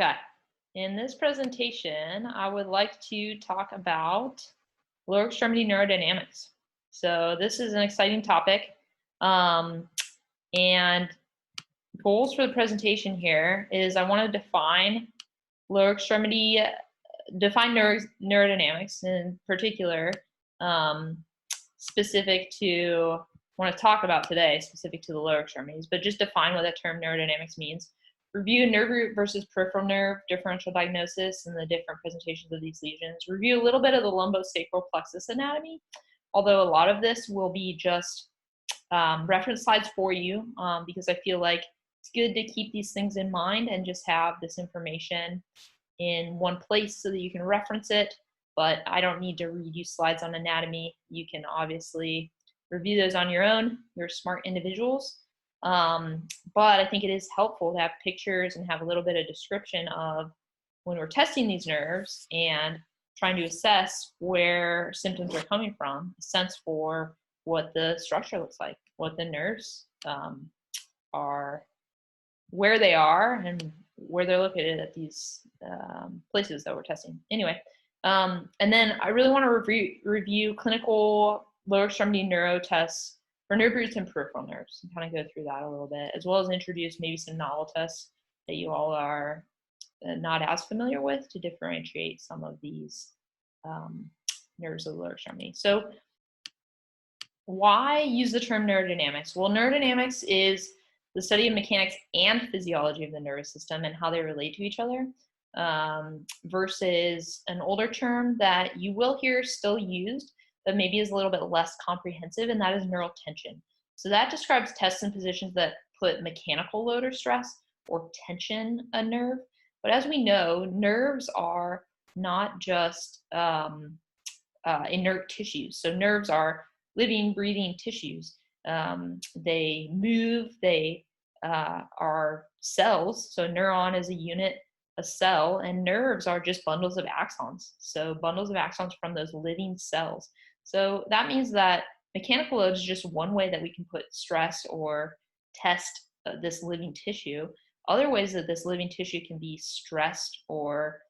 Okay. In this presentation, I would like to talk about lower extremity neurodynamics. So this is an exciting topic. And goals for the presentation here is I want to define lower extremity, define neurodynamics in particular, specific to, want to talk about today, specific to the lower extremities, but just define what that term neurodynamics means. Review nerve root versus peripheral nerve differential diagnosis and the different presentations of these lesions. Review a little bit of the lumbosacral plexus anatomy, although a lot of this will be just reference slides for you because I feel like it's good to keep these things in mind and just have this information in one place so that you can reference it, but I don't need to read you slides on anatomy. You can obviously review those on your own. You're smart individuals. But I think it is helpful to have pictures and have a little bit of description of when we're testing these nerves and trying to assess where symptoms are coming from, a sense for what the structure looks like, what the nerves are, where they are, and where they're located at these places that we're testing. Anyway, and then I really want to review clinical lower extremity neuro tests for nerve roots and peripheral nerves, and kind of go through that a little bit, as well as introduce maybe some novel tests that you all are not as familiar with to differentiate some of these nerves of the lower extremity. So why use the term neurodynamics? Well, neurodynamics is the study of mechanics and physiology of the nervous system and how they relate to each other, versus an older term that you will hear still used, but maybe is a little bit less comprehensive, and that is neural tension. So that describes tests and positions that put mechanical load or stress or tension a nerve. But as we know, nerves are not just inert tissues. So nerves are living, breathing tissues. They move, they are cells. So neuron is a unit, a cell, and nerves are just bundles of axons. So bundles of axons from those living cells. So that means that mechanical load is just one way that we can put stress or test this living tissue. Other ways that this living tissue can be stressed or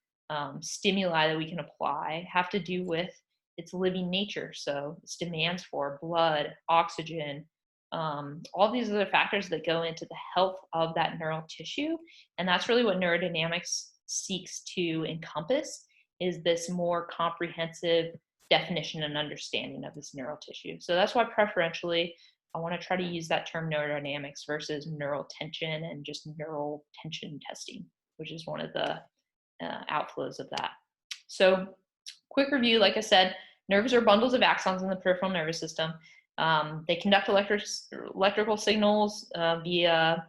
stimuli that we can apply have to do with its living nature. So its demands for blood, oxygen, all these other factors that go into the health of that neural tissue. And that's really what neurodynamics seeks to encompass, is this more comprehensive definition and understanding of this neural tissue. So that's why preferentially I want to try to use that term neurodynamics versus neural tension and just neural tension testing, which is one of the outflows of that. So quick review, like I said, nerves are bundles of axons in the peripheral nervous system. They conduct electrical signals via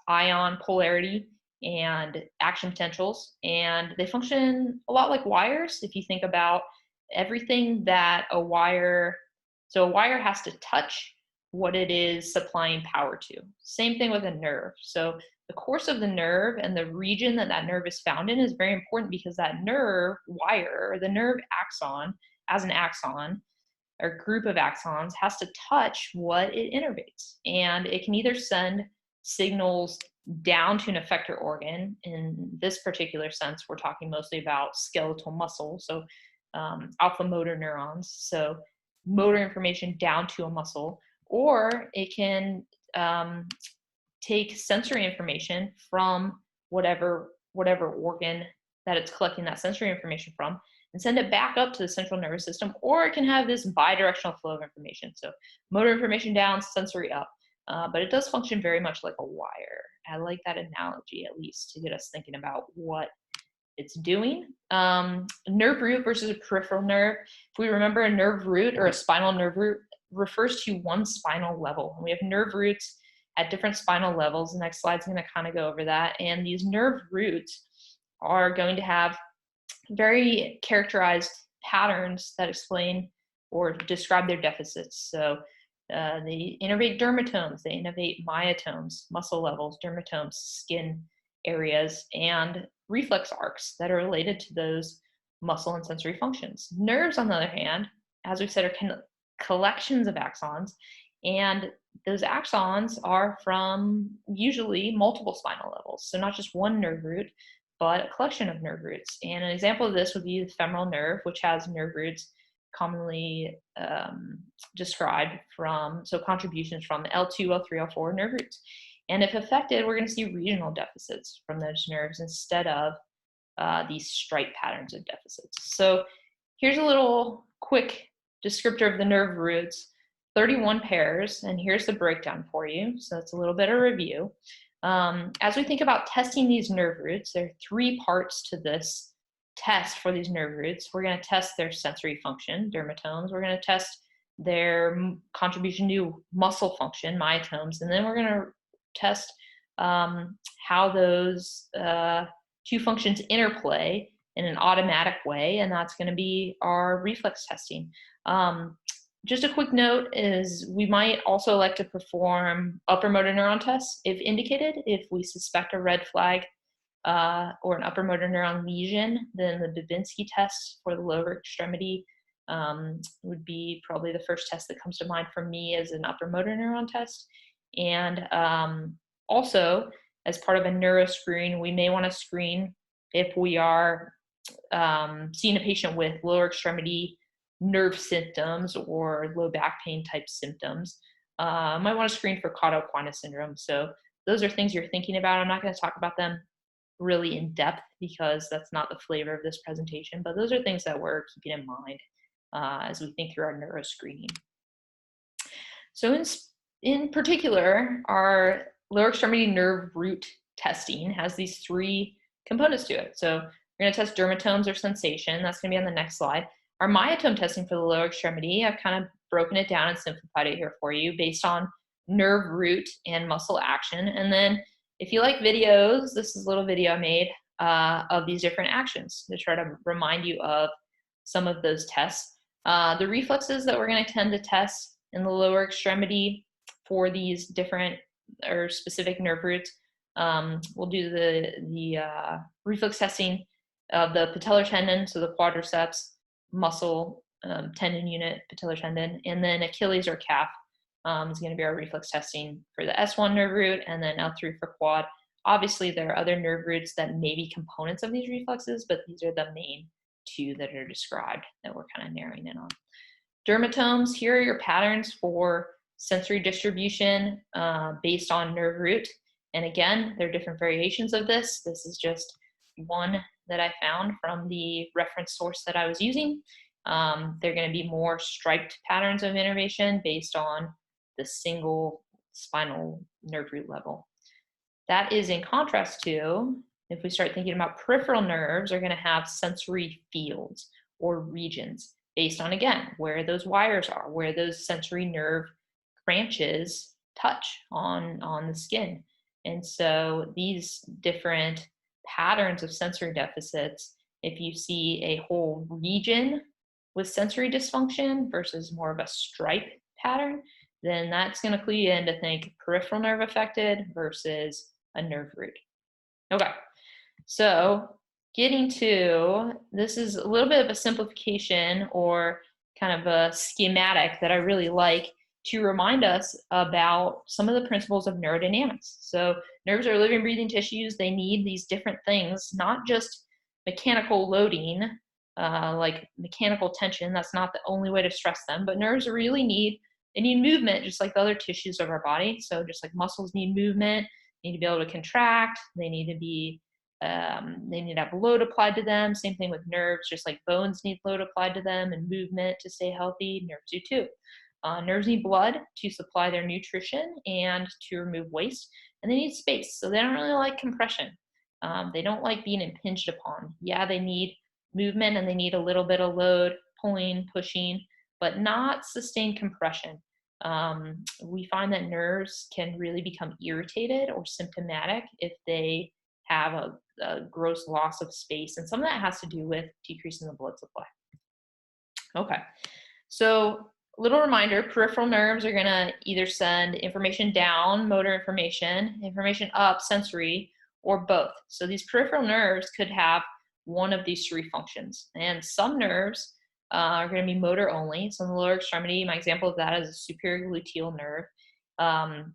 ion polarity and action potentials, and they function a lot like wires. If you think about everything that a wire, so a wire has to touch what it is supplying power to. Same thing with a nerve. So the course of the nerve and the region that that nerve is found in is very important, because that nerve wire, or the nerve axon as an axon or group of axons, has to touch what it innervates. And it can either send signals down to an effector organ. In this particular sense, we're talking mostly about skeletal muscle, so alpha motor neurons, so motor information down to a muscle, or it can take sensory information from whatever organ that it's collecting that sensory information from and send it back up to the central nervous system, or it can have this bidirectional flow of information. So motor information down, sensory up, but it does function very much like a wire. I like that analogy, at least, to get us thinking about what it's doing. Nerve root versus a peripheral nerve. If we remember, a nerve root or a spinal nerve root refers to one spinal level. We have nerve roots at different spinal levels. The next slide's going to kind of go over that. And these nerve roots are going to have very characterized patterns that explain or describe their deficits. So they innervate dermatomes, they innervate myotomes, muscle levels, dermatomes, skin areas, and reflex arcs that are related to those muscle and sensory functions. Nerves, on the other hand, as we said, are collections of axons, And those axons are from usually multiple spinal levels. So not just one nerve root, but a collection of nerve roots. And an example of this would be the femoral nerve, which has nerve roots commonly described from, so contributions from the L2, L3, L4 nerve roots. And if affected, we're going to see regional deficits from those nerves instead of these stripe patterns of deficits. So here's a little quick descriptor of the nerve roots, 31 pairs, and here's the breakdown for you. So that's a little bit of review. As we think about testing these nerve roots, there are 3 parts to this test for these nerve roots. We're going to test their sensory function, dermatomes. We're going to test their contribution to muscle function, myotomes, and then we're going to test how those 2 functions interplay in an automatic way, and that's going to be our reflex testing. Just a quick note is we might also like to perform upper motor neuron tests if indicated. If we suspect a red flag or an upper motor neuron lesion, then the Babinski test for the lower extremity would be probably the first test that comes to mind for me as an upper motor neuron test. And also, as part of a neuro screen, we may want to screen if we are seeing a patient with lower extremity nerve symptoms or low back pain type symptoms. Might want to screen for cauda equina syndrome. So those are things you're thinking about. I'm not going to talk about them really in depth because that's not the flavor of this presentation, but those are things that we're keeping in mind as we think through our neuro screening. So in particular, our lower extremity nerve root testing has these 3 components to it. So we're going to test dermatomes or sensation. That's going to be on the next slide. Our myotome testing for the lower extremity, I've kind of broken it down and simplified it here for you based on nerve root and muscle action. And then if you like videos, this is a little video I made of these different actions to try to remind you of some of those tests. The reflexes that we're going to tend to test in the lower extremity for these different or specific nerve roots, we'll do the reflex testing of the patellar tendon, so the quadriceps muscle tendon unit, patellar tendon, and then Achilles or calf is going to be our reflex testing for the S1 nerve root, and then L3 for quad. Obviously, there are other nerve roots that may be components of these reflexes, but these are the main 2 that are described that we're kind of narrowing in on. Dermatomes, here are your patterns for sensory distribution based on nerve root. And again, there are different variations of this. This is just one that I found from the reference source that I was using. They're going to be more striped patterns of innervation based on the single spinal nerve root level. That is in contrast to, if we start thinking about peripheral nerves, are going to have sensory fields or regions based on, again, where those wires are, where those sensory nerve branches touch on the skin. And so these different patterns of sensory deficits, if you see a whole region with sensory dysfunction versus more of a stripe pattern, then that's going to clue you in to think peripheral nerve affected versus a nerve root. Okay, so getting to, this is a little bit of a simplification or kind of a schematic that I really like to remind us about some of the principles of neurodynamics. So nerves are living, breathing tissues. They need these different things, not just mechanical loading, like mechanical tension. That's not the only way to stress them, but nerves really need movement just like the other tissues of our body. So just like muscles need movement, they need to be able to contract, they need to be they need to have load applied to them. Same thing with nerves, just like bones need load applied to them and movement to stay healthy, nerves do too. Nerves need blood to supply their nutrition and to remove waste, and they need space. So they don't really like compression. They don't like being impinged upon. Yeah, they need movement and they need a little bit of load, pulling, pushing, but not sustained compression. We find that nerves can really become irritated or symptomatic if they have a gross loss of space, and some of that has to do with decreasing the blood supply. Okay, so little reminder, peripheral nerves are going to either send information down, motor information up, sensory, or both. So these peripheral nerves could have one of these 3 functions. And some nerves are going to be motor only. So in the lower extremity, my example of that is a superior gluteal nerve.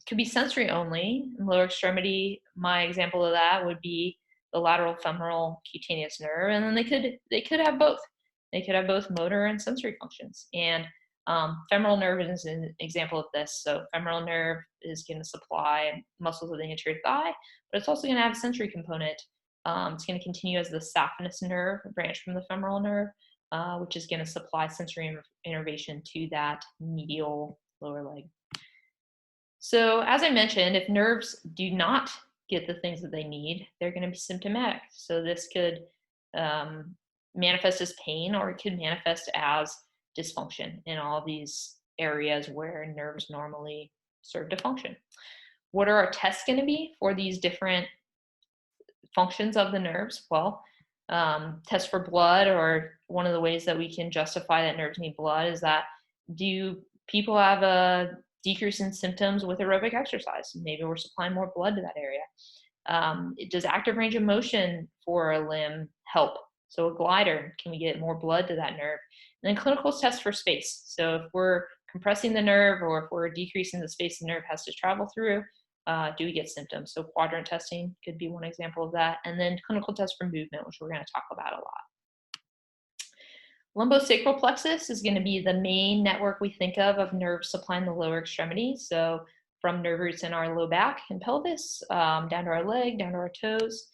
Could be sensory only. In the lower extremity, my example of that would be the lateral femoral cutaneous nerve, and then they could have both. They could have both motor and sensory functions. And femoral nerve is an example of this. So femoral nerve is going to supply muscles of the anterior thigh, but it's also going to have a sensory component. It's going to continue as the saphenous nerve, a branch from the femoral nerve, which is going to supply sensory innervation to that medial lower leg. So as I mentioned, if nerves do not get the things that they need, they're going to be symptomatic. So this could manifest as pain, or it could manifest as dysfunction in all these areas where nerves normally serve to function. What are our tests going to be for these different functions of the nerves? Well, tests for blood, or one of the ways that we can justify that nerves need blood is that, do people have a decrease in symptoms with aerobic exercise? Maybe we're supplying more blood to that area. Does active range of motion for a limb help? So a glider, can we get more blood to that nerve? And then clinical tests for space. So if we're compressing the nerve, or if we're decreasing the space the nerve has to travel through, do we get symptoms? So quadrant testing could be one example of that. And then clinical tests for movement, which we're going to talk about a lot. Lumbosacral plexus is going to be the main network we think of nerves supplying the lower extremity. So from nerve roots in our low back and pelvis, down to our leg, down to our toes.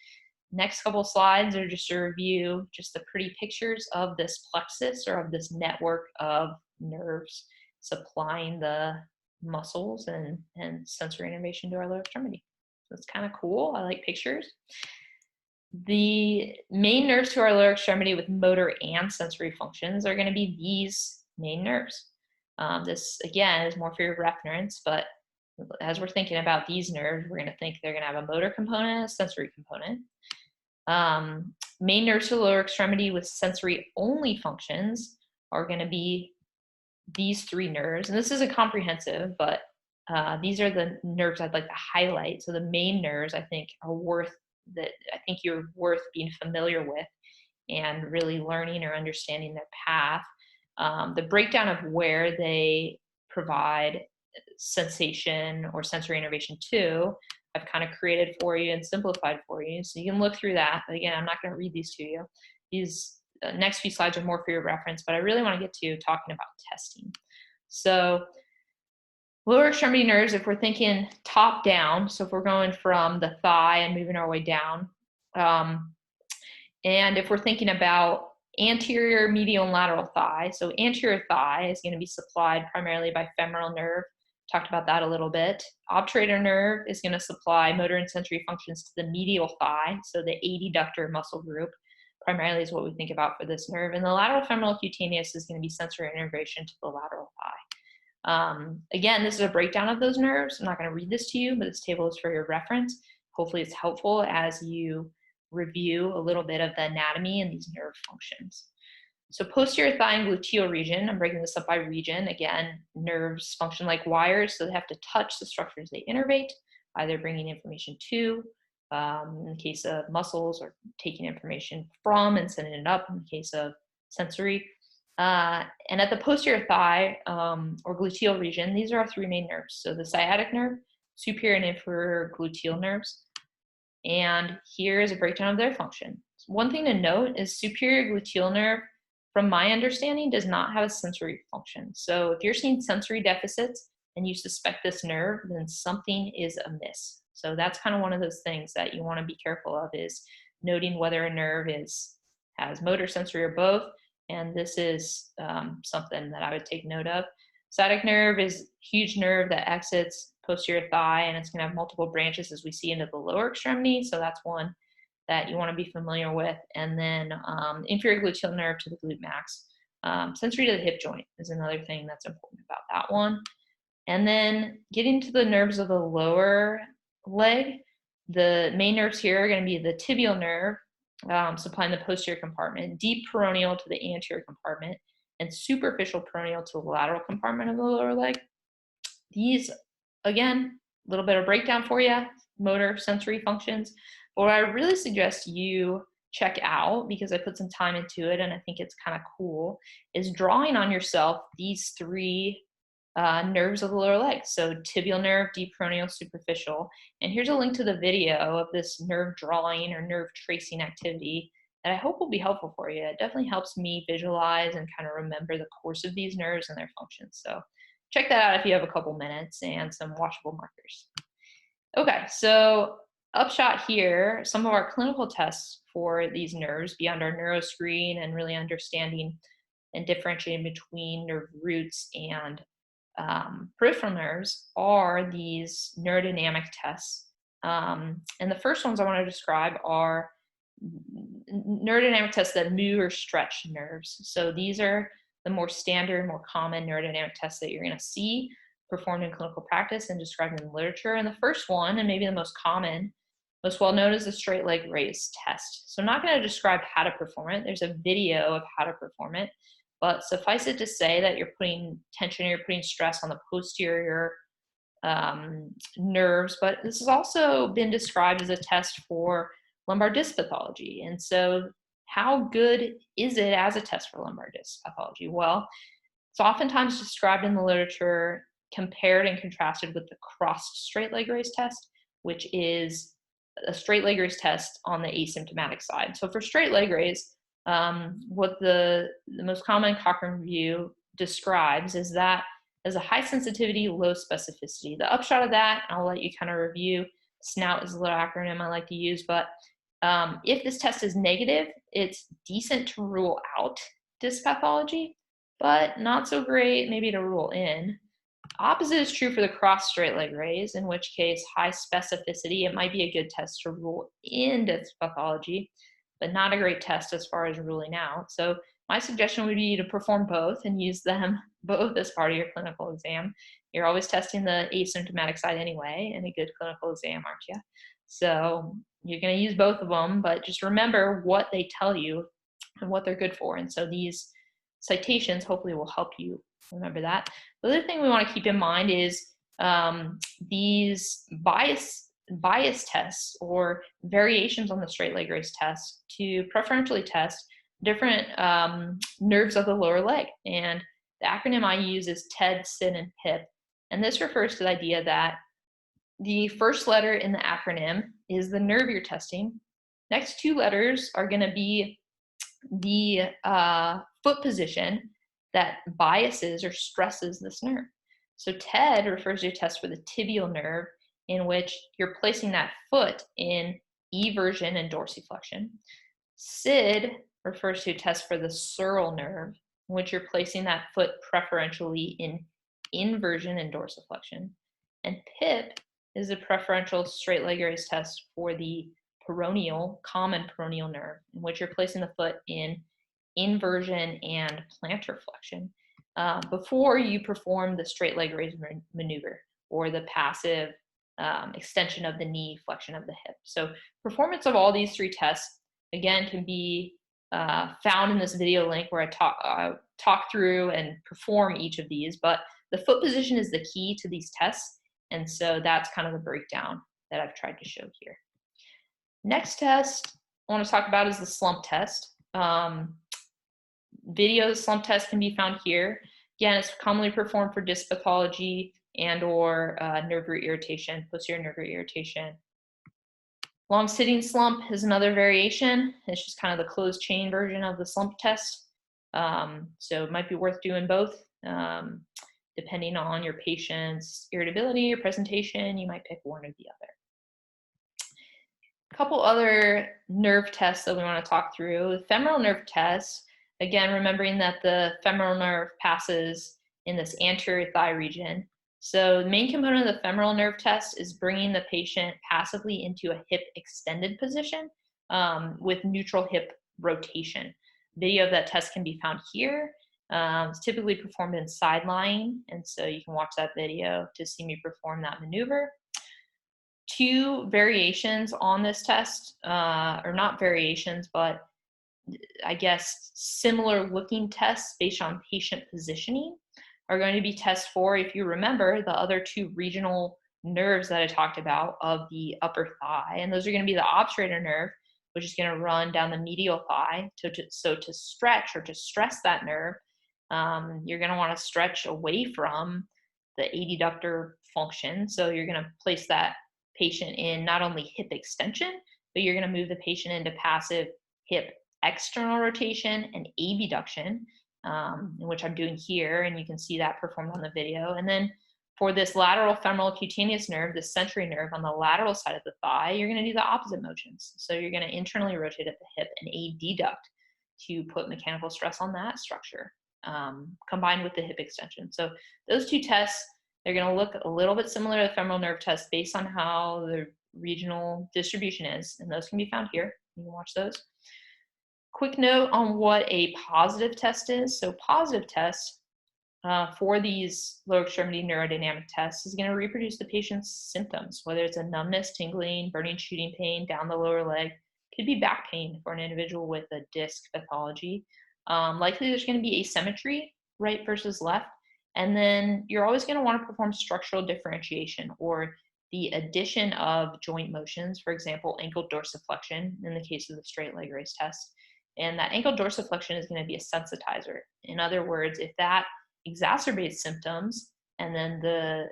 Next couple slides are just a review, just the pretty pictures of this plexus, or of this network of nerves supplying the muscles and sensory innervation to our lower extremity. So it's kind of cool. I like pictures. The main nerves to our lower extremity with motor and sensory functions are going to be these main nerves. This, again, is more for your reference, but as we're thinking about these nerves, we're going to think they're going to have a motor component and a sensory component. Main nerves to the lower extremity with sensory only functions are going to be these three nerves. And this isn't comprehensive, but these are the nerves I'd like to highlight. So the main nerves, I think, you're worth being familiar with and really learning or understanding their path. The breakdown of where they provide sensation or sensory innervation to, I've kind of created for you and simplified for you. So you can look through that. But again, I'm not going to read these to you. These next few slides are more for your reference, but I really want to get to talking about testing. So lower extremity nerves, if we're thinking top down, so if we're going from the thigh and moving our way down, and if we're thinking about anterior, medial, and lateral thigh, so anterior thigh is going to be supplied primarily by femoral nerve. Talked about that a little bit. Obturator nerve is going to supply motor and sensory functions to the medial thigh, so the adductor muscle group primarily is what we think about for this nerve. And the lateral femoral cutaneous is going to be sensory innervation to the lateral thigh. Again, this is a breakdown of those nerves. I'm not going to read this to you, but this table is for your reference. Hopefully it's helpful as you review a little bit of the anatomy and these nerve functions. So posterior thigh and gluteal region, I'm breaking this up by region. Again, nerves function like wires, so they have to touch the structures they innervate, either bringing information to, in the case of muscles, or taking information from and sending it up in the case of sensory. And at the posterior thigh or gluteal region, these are our three main nerves. So the sciatic nerve, superior and inferior gluteal nerves. And here is a breakdown of their function. One thing to note is superior gluteal nerve, from my understanding, does not have a sensory function. So if you're seeing sensory deficits and you suspect this nerve, then something is amiss. So that's kind of one of those things that you want to be careful of, is noting whether a nerve has motor, sensory, or both. And this is something that I would take note of. Sciatic nerve is a huge nerve that exits posterior thigh, and it's going to have multiple branches as we see into the lower extremity. So that's one that you want to be familiar with. And then inferior gluteal nerve to the glute max. Sensory to the hip joint is another thing that's important about that one. And then getting to the nerves of the lower leg, the main nerves here are going to be the tibial nerve, supplying the posterior compartment, deep peroneal to the anterior compartment, and superficial peroneal to the lateral compartment of the lower leg. These, again, a little bit of breakdown for you, motor, sensory functions. But what I really suggest you check out, because I put some time into it and I think it's kind of cool, is drawing on yourself these three nerves of the lower leg. So tibial nerve, deep peroneal, superficial. And here's a link to the video of this nerve drawing or nerve tracing activity that I hope will be helpful for you. It definitely helps me visualize and kind of remember the course of these nerves and their functions. So check that out if you have a couple minutes and some watchable markers. Okay, so upshot here, some of our clinical tests for these nerves beyond our neuroscreen and really understanding and differentiating between nerve roots and peripheral nerves are these neurodynamic tests. And the first ones I want to describe are neurodynamic tests that move or stretch nerves. So these are the more standard, more common neurodynamic tests that you're going to see performed in clinical practice and described in the literature. And the first one, and maybe the most common, most well known, is the straight leg raise test. So I'm not going to describe how to perform it. There's a video of how to perform it, but suffice it to say that you're putting tension, you're putting stress on the posterior nerves, but this has also been described as a test for lumbar disc pathology. And so how good is it as a test for lumbar disc pathology? Well, it's oftentimes described in the literature, compared and contrasted with the crossed straight leg raise test, which is a straight leg raise test on the asymptomatic side. So for straight leg raise, what the most common Cochrane review describes is that as a high sensitivity, low specificity. The upshot of that, I'll let you kind of review. SNOUT is a little acronym I like to use, but if this test is negative, it's decent to rule out disc pathology, but not so great maybe to rule in. Opposite is true for the cross straight leg raise, in which case high specificity, it might be a good test to rule in disc pathology, but not a great test as far as ruling out. So my suggestion would be to perform both and use them both as part of your clinical exam. You're always testing the asymptomatic side anyway in a good clinical exam, aren't you? So you're going to use both of them, but just remember what they tell you and what they're good for. And so these citations hopefully will help you remember that. The other thing we want to keep in mind is these bias tests or variations on the straight leg raise test to preferentially test different nerves of the lower leg. And the acronym I use is TED, SID, and PIP. And this refers to the idea that the first letter in the acronym is the nerve you're testing. Next two letters are going to be the foot position that biases or stresses this nerve. So TED refers to a test for the tibial nerve, in which you're placing that foot in eversion and dorsiflexion. SID refers to a test for the SURAL nerve, in which you're placing that foot preferentially in inversion and dorsiflexion. And PIP is a preferential straight leg raise test for the PERONEAL, common peroneal nerve, in which you're placing the foot in inversion and plantar flexion before you perform the straight leg raise maneuver or the passive extension of the knee, flexion of the hip. So performance of all these three tests, again, can be found in this video link where I talk through and perform each of these, but the foot position is the key to these tests, and so that's kind of the breakdown that I've tried to show here. Next test I want to talk about is the SLUMP test. Video of the SLUMP test can be found here. Again, it's commonly performed for disc pathology and or nerve root irritation, posterior nerve root irritation. Long sitting slump is another variation. It's just kind of the closed chain version of the SLUMP test. So it might be worth doing both. Depending on your patient's irritability or presentation, you might pick one or the other. A couple other nerve tests that we want to talk through. The femoral nerve test, again, remembering that the femoral nerve passes in this anterior thigh region. So the main component of the femoral nerve test is bringing the patient passively into a hip extended position with neutral hip rotation. Video of that test can be found here. It's typically performed in side lying, and so you can watch that video to see me perform that maneuver. Two variations on this test, or not variations, but I guess similar looking tests based on patient positioning are going to be tests for, if you remember, the other two regional nerves that I talked about of the upper thigh, and those are going to be the obturator nerve, which is going to run down the medial thigh. So to stretch or to stress that nerve, you're going to want to stretch away from the adductor function. So you're going to place that patient in not only hip extension, but you're going to move the patient into passive hip external rotation and abduction, which I'm doing here, and you can see that performed on the video. And then for this lateral femoral cutaneous nerve, this sensory nerve on the lateral side of the thigh, you're going to do the opposite motions. So you're going to internally rotate at the hip and adduct to put mechanical stress on that structure, combined with the hip extension. So those two tests, they're going to look a little bit similar to the femoral nerve test based on how the regional distribution is, and those can be found here. You can watch those. Quick note on what a positive test is. So positive test for these lower extremity neurodynamic tests is going to reproduce the patient's symptoms, whether it's a numbness, tingling, burning, shooting pain down the lower leg. Could be back pain for an individual with a disc pathology. Likely there's going to be asymmetry, right versus left. And then you're always going to want to perform structural differentiation, or the addition of joint motions, for example, ankle dorsiflexion in the case of the straight leg raise test. And that ankle dorsiflexion is going to be a sensitizer. In other words, if that exacerbates symptoms and then the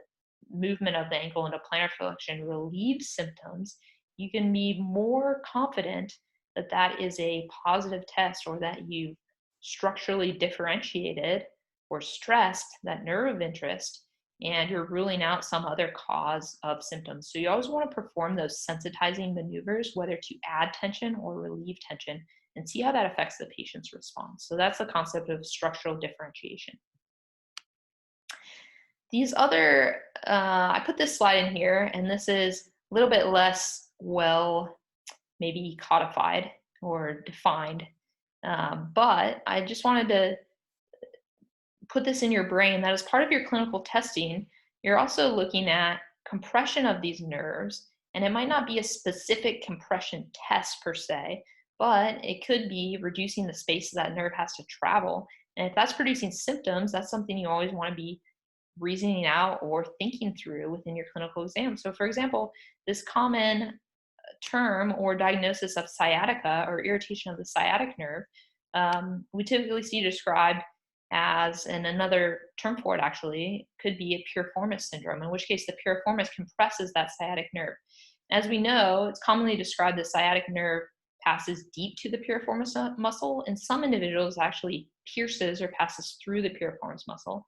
movement of the ankle into plantar flexion relieves symptoms, you can be more confident that that is a positive test, or that you've structurally differentiated or stressed that nerve of interest, and you're ruling out some other cause of symptoms. So you always want to perform those sensitizing maneuvers, whether to add tension or relieve tension, and see how that affects the patient's response. So that's the concept of structural differentiation. These other, I put this slide in here, and this is a little bit less well maybe codified or defined, but I just wanted to put this in your brain that as part of your clinical testing, you're also looking at compression of these nerves, and it might not be a specific compression test per se, but it could be reducing the space that nerve has to travel. And if that's producing symptoms, that's something you always want to be reasoning out or thinking through within your clinical exam. So for example, this common term or diagnosis of sciatica, or irritation of the sciatic nerve, we typically see described as, and another term for it actually could be a piriformis syndrome, in which case the piriformis compresses that sciatic nerve. As we know, it's commonly described the sciatic nerve passes deep to the piriformis muscle, and some individuals actually pierces or passes through the piriformis muscle.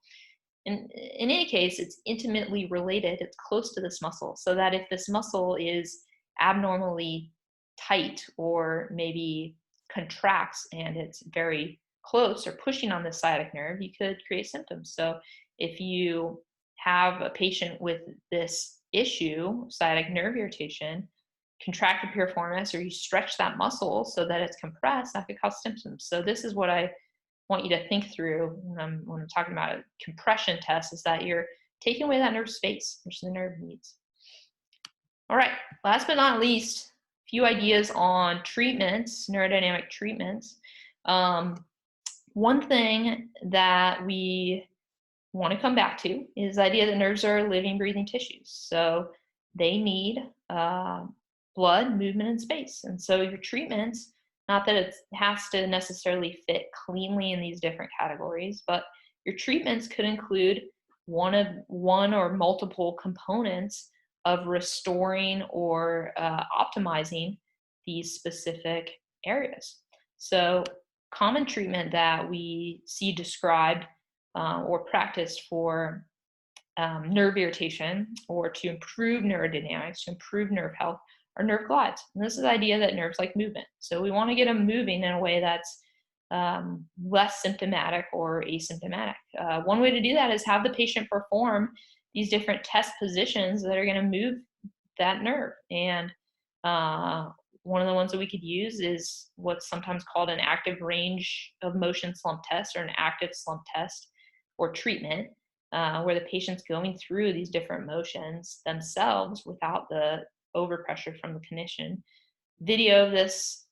In any case, it's intimately related, it's close to this muscle, so that if this muscle is abnormally tight or maybe contracts and it's very close or pushing on the sciatic nerve, you could create symptoms. So if you have a patient with this issue, sciatic nerve irritation, contract the piriformis, or you stretch that muscle so that it's compressed, that could cause symptoms. So this is what I want you to think through when I'm talking about a compression test, is that you're taking away that nerve space, which the nerve needs. All right, last but not least, a few ideas on treatments, neurodynamic treatments. One thing that we want to come back to is the idea that nerves are living, breathing tissues. So they need blood, movement, and space. And so your treatments, not that it has to necessarily fit cleanly in these different categories, but your treatments could include one or multiple components of restoring or optimizing these specific areas. So common treatment that we see described or practiced for nerve irritation or to improve neurodynamics, to improve nerve health, are nerve glides. And this is the idea that nerves like movement. So we want to get them moving in a way that's less symptomatic or asymptomatic. One way to do that is have the patient perform these different test positions that are going to move that nerve. And one of the ones that we could use is what's sometimes called an active range of motion slump test, or an active slump test or treatment, where the patient's going through these different motions themselves without the overpressure from the clinician. Video of this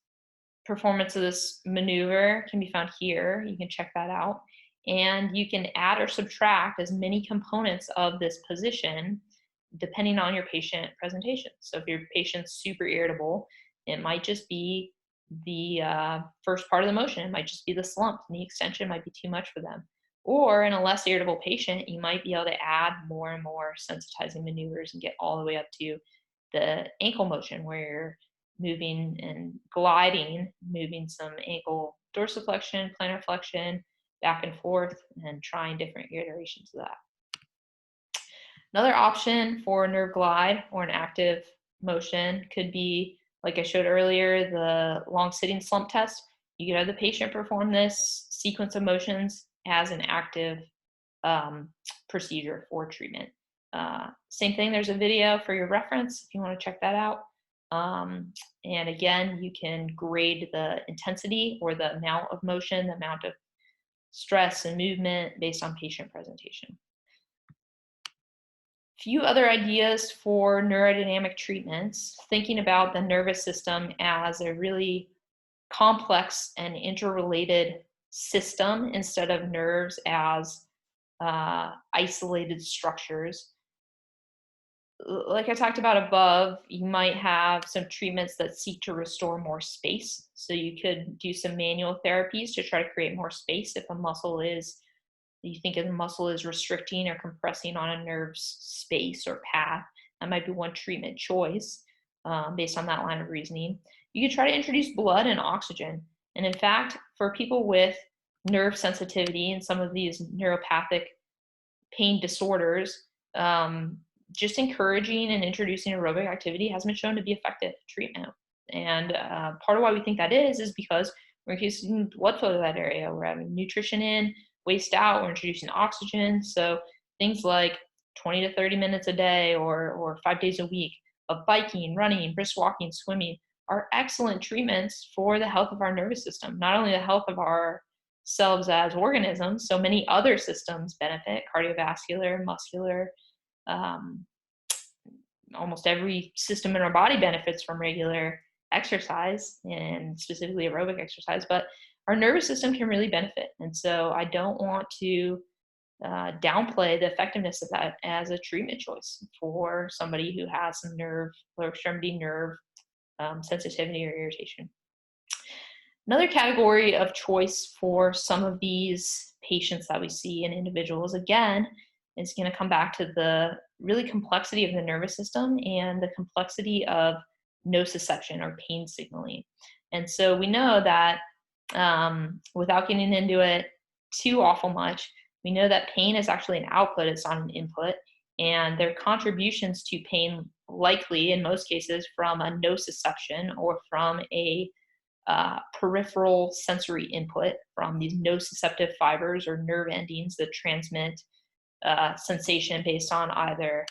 performance of this maneuver can be found here. You can check that out. And you can add or subtract as many components of this position depending on your patient presentation. So if your patient's super irritable, It might just be the first part of the motion. It might just be the slump. Knee extension might be too much for them. Or in a less irritable patient, you might be able to add more and more sensitizing maneuvers and get all the way up to the ankle motion where you're moving and gliding, moving some ankle dorsiflexion, plantar flexion, back and forth, and trying different iterations of that. Another option for nerve glide or an active motion could be, like I showed earlier, the long sitting slump test. You could have the patient perform this sequence of motions as an active procedure for treatment. Same thing, there's a video for your reference if you want to check that out. And again, you can grade the intensity or the amount of motion, the amount of stress and movement based on patient presentation. Few other ideas for neurodynamic treatments, thinking about the nervous system as a really complex and interrelated system instead of nerves as isolated structures. Like I talked about above, you might have some treatments that seek to restore more space. So you could do some manual therapies to try to create more space if a muscle is, you think a muscle is restricting or compressing on a nerve's space or path. That might be one treatment choice based on that line of reasoning. You could try to introduce blood and oxygen. And in fact, for people with nerve sensitivity and some of these neuropathic pain disorders, just encouraging and introducing aerobic activity has been shown to be effective treatment. And part of why we think that is because we're increasing blood flow to that area. We're having nutrition in, waste out, we're introducing oxygen. So things like 20 to 30 minutes a day or 5 days a week of biking, running, brisk walking, swimming are excellent treatments for the health of our nervous system, not only the health of ourselves as organisms, so many other systems benefit, cardiovascular, muscular, almost every system in our body benefits from regular exercise and specifically aerobic exercise, but our nervous system can really benefit. And so I don't want to downplay the effectiveness of that as a treatment choice for somebody who has some lower extremity nerve sensitivity or irritation. Another category of choice for some of these patients that we see in individuals, again, is going to come back to the really complexity of the nervous system and the complexity of nociception or pain signaling. And so we know that without getting into it too awful much, we know that pain is actually an output, it's not an input, and their contributions to pain likely in most cases from a nociception or from a peripheral sensory input from these nociceptive fibers or nerve endings that transmit sensation based on either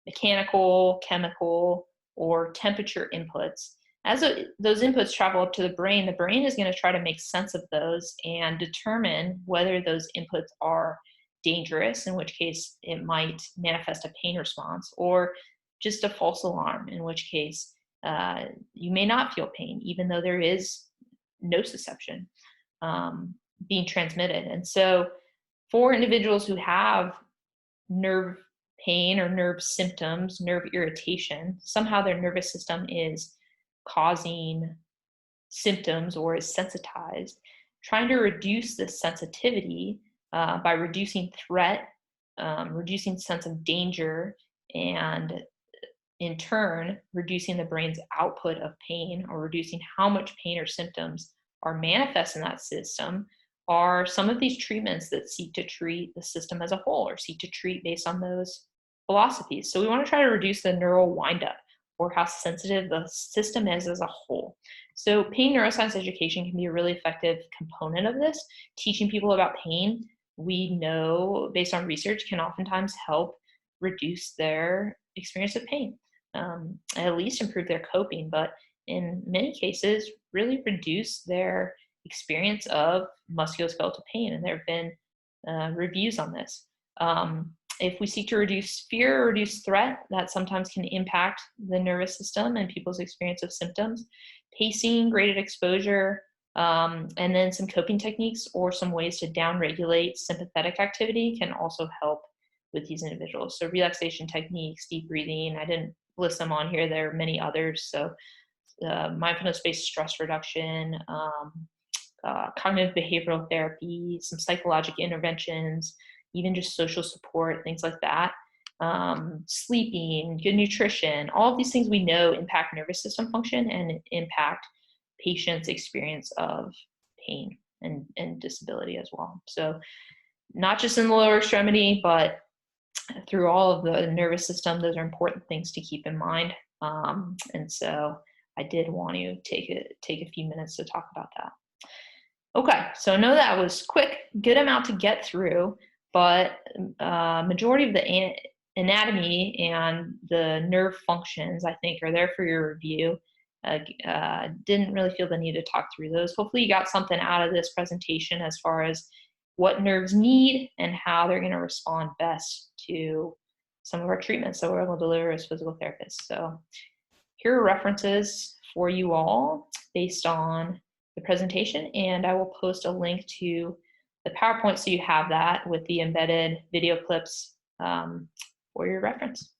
mechanical, chemical, or temperature inputs. As those inputs travel up to the brain is going to try to make sense of those and determine whether those inputs are dangerous, in which case it might manifest a pain response, or just a false alarm, in which case you may not feel pain, even though there is nociception being transmitted. And so for individuals who have nerve pain or nerve symptoms, nerve irritation, somehow their nervous system is causing symptoms or is sensitized, trying to reduce this sensitivity by reducing threat, reducing sense of danger, and in turn, reducing the brain's output of pain or reducing how much pain or symptoms are manifest in that system are some of these treatments that seek to treat the system as a whole or seek to treat based on those philosophies. So we want to try to reduce the neural windup or how sensitive the system is as a whole. So pain neuroscience education can be a really effective component of this. Teaching people about pain, we know based on research, can oftentimes help reduce their experience of pain, at least improve their coping, but in many cases really reduce their experience of musculoskeletal pain. And there have been reviews on this. If we seek to reduce fear or reduce threat, that sometimes can impact the nervous system and people's experience of symptoms. Pacing, graded exposure, and then some coping techniques or some ways to downregulate sympathetic activity can also help with these individuals. So relaxation techniques, deep breathing, I didn't list them on here. There are many others. So mindfulness-based stress reduction, cognitive behavioral therapy, some psychological interventions, even just social support, things like that. Sleeping, good nutrition, all of these things we know impact nervous system function and impact patients' experience of pain and disability as well. So not just in the lower extremity, but through all of the nervous system, those are important things to keep in mind. And so I did want to take a few minutes to talk about that. Okay, so I know that was quick, good amount to get through, but majority of the anatomy and the nerve functions, I think, are there for your review. Didn't really feel the need to talk through those. Hopefully you got something out of this presentation as far as what nerves need and how they're going to respond best to some of our treatments that we're able to deliver as physical therapists. So here are references for you all based on the presentation, and I will post a link to the PowerPoint so you have that with the embedded video clips for your reference.